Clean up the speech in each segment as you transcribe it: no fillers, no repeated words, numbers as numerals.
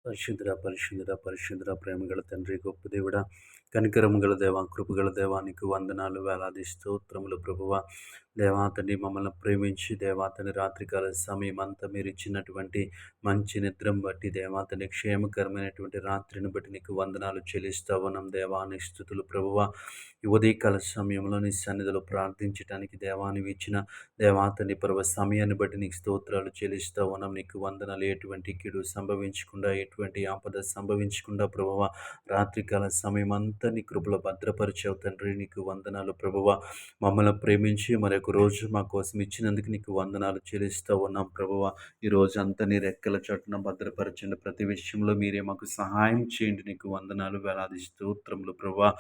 పరిశుద్ధుడ, పరిశుద్ధుడ, పరిశుద్ధుడ, ప్రేమగల తండ్రి, గొప్ప దేవుడా, కనికరము గల దేవ, కృపగల దేవా, నీకు వందనాలు, వేలాది స్తోత్రములు ప్రభువా. దేవా తండ్రి, మమ్మల్ని ప్రేమించి దేవా తండ్రి, రాత్రికాల సమయం అంతా మీరు ఇచ్చినటువంటి మంచి నిద్రను బట్టి దేవా తండ్రి, క్షేమకరమైనటువంటి రాత్రిని బట్టి నీకు వందనాలు చెల్లిస్తా ఉన్నాం దేవా. నీ స్తుతులు ప్రభువా. ఈ ఉదయకాల సమయంలో నీ సన్నిధిలో ప్రార్థించడానికి దేవా నీవు ఇచ్చిన దేవా తండ్రి ప్రభు సమయాన్ని బట్టి నీకు స్తోత్రాలు చెల్లిస్తా ఉన్నాం. నీకు వందనాలు. ఎటువంటి కీడు సంభవించకుండా, ఎటువంటి ఆపద సంభవించకుండా ప్రభువ రాత్రికాల సమయం అంతా నీ కృపలో భద్రపరిచావు తండ్రి. నీకు వందనాలు ప్రభువ. మమ్మల్ని ప్రేమించి మరొక రోజు మా కోసం ఇచ్చినందుకు నీకు వందనాలు చెల్లిస్తూ ఉన్నాం ప్రభువ. ఈ రోజు అంతా నీ రెక్కల చోటున భద్రపరచండి. ప్రతి విషయంలో మీరే మాకు సహాయం చేయండి. నీకు వందనాలు, వేలాది స్తోత్రములు ప్రభువ.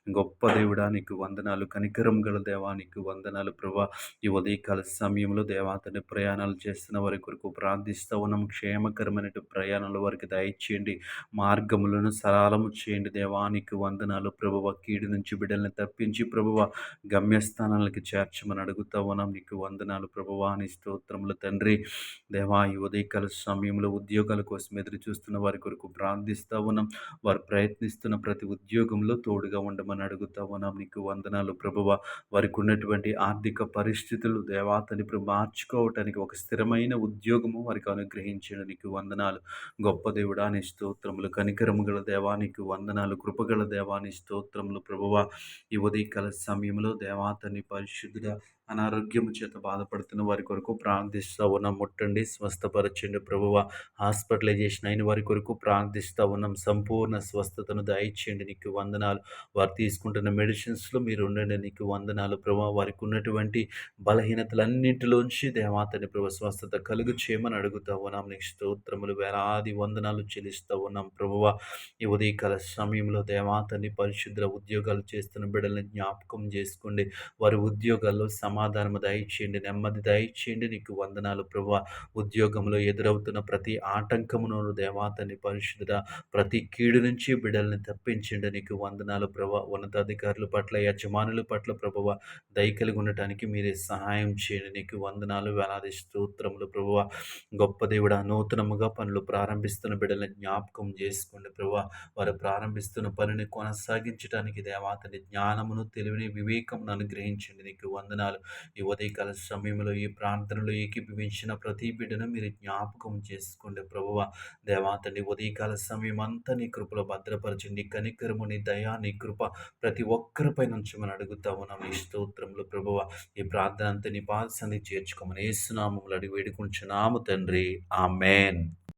గొప్ప దేవుడా నీకు వందనాలు. కనికరం గల దేవా నీకు వందనాలు ప్రభువ. ఈ ఉదయకాల సమయంలో దేవాతని ప్రయాణాలు చేస్తున్న వారి కొరకు ప్రార్థిస్తూ ఉన్నాం. క్షేమకరమైన ప్రయాణాల వారికి దయచేయండి. మార్గములను సరళము చేయండి. దేవానికి వందనాలు ప్రభువ. కీడు నుంచి బిడ్డల్ని తప్పించి ప్రభువ గమ్యస్థానాలకి చేర్చమని అడుగుతా ఉన్నాం. నీకు వందనాలు ప్రభువా. నీ స్తోత్రములు తండ్రి. దేవా ఈ ఉదయకాల సమయంలో ఉద్యోగాల కోసం ఎదురు చూస్తున్న వారి కొరకు ప్రార్థిస్తూ ఉన్నాం. వారు ప్రయత్నిస్తున్న ప్రతి ఉద్యోగంలో తోడుగా ఉండమని అడుగుతా ఉన్నాం. నీకు వందనాలు ప్రభువ. వారికి ఉన్నటువంటి ఆర్థిక పరిస్థితులు దేవాతని మార్చుకోవటానికి ఒక స్థిరమైన ఉద్యోగము వారికి అనుగ్రహించండి. నీకు వందనాలు. గొప్ప దేవుడా నీ స్తోత్రములు. కనికరము గల దేవానికి వందనాలు. కృపగల దేవాని స్తోత్రములు ప్రభువ. ఈ ఉదయకాల సమయంలో దేవాతని పరిశుద్ధుడ అనారోగ్యము చేత బాధపడుతున్న వారి కొరకు ప్రార్థిస్తూ ఉన్నాం. ముట్టండి, స్వస్థపరచండి ప్రభువ. హాస్పిటలైజేషన్ అయిన వారి కొరకు ప్రార్థిస్తూ ఉన్నాం. సంపూర్ణ స్వస్థతను దయచేయండి. నీకు వందనాలు. వారు తీసుకుంటున్న మెడిసిన్స్లో మీరు ఉండండి. నీకు వందనాలు ప్రభువ. వారికి ఉన్నటువంటి బలహీనతలన్నింటిలోంచి దేవాతని ప్రభు స్వస్థత కలుగు చేయమని అడుగుతూ ఉన్నాం. నీకు స్తోత్రములు, వేలాది వందనాలు చెల్లిస్తూ ఉన్నాం ప్రభువ. ఈ ఉదయకాల సమయంలో దేవాతని పరిశుద్ధ ఉద్యోగాలు చేస్తున్న బిడ్డల్ని జ్ఞాపకం చేసుకోండి. వారి ఉద్యోగాల్లో సమాధానము దయచేయండి, నెమ్మది దయచేయండి. నీకు వందనాలు ప్రభువ. ఉద్యోగంలో ఎదురవుతున్న ప్రతి ఆటంకమును దేవాతని పరిశుద్ధ ప్రతి కీడు నుంచి బిడ్డల్ని తప్పించండి. నీకు వందనాలు ప్రభువ. ఉన్నతాధికారుల పట్ల, యజమానుల పట్ల ప్రభువ దయ కలిగి ఉండటానికి మీరే సహాయం చేయండి. నీకు వందనాలు, వేలాది స్తోత్రములు ప్రభువ. గొప్ప దేవుడా, నూతనముగా పనులు ప్రారంభిస్తున్న బిడ్డల్ని జ్ఞాపకం చేసుకోండి ప్రభువ. వారు ప్రారంభిస్తున్న పనిని కొనసాగించడానికి దేవాతని జ్ఞానమును, తెలివిని, వివేకమును అనుగ్రహించండి. నీకు వందనాలు. ఈ ఉదయకాల సమయంలో ఈ ప్రార్థనలో ఏకీభవించిన ప్రతి బిడ్డను మీరు జ్ఞాపకం చేసుకోండి ప్రభువ. దేవాతని ఉదయకాల సమయం అంతా నీ కృపలో భద్రపరచండి. కనికరము, నీ దయా, నీ కృప ప్రతి ఒక్కరిపై నుంచి మనం అడుగుతా ఉన్నాం. నీ స్తోత్రములు ప్రభువ. ఈ ప్రార్థన అంతా నీ పాదసన్నిధికి చేర్చుకోమని యేసు నామములో అడిగి వేడుకుంటున్నాము తండ్రి. ఆమేన్.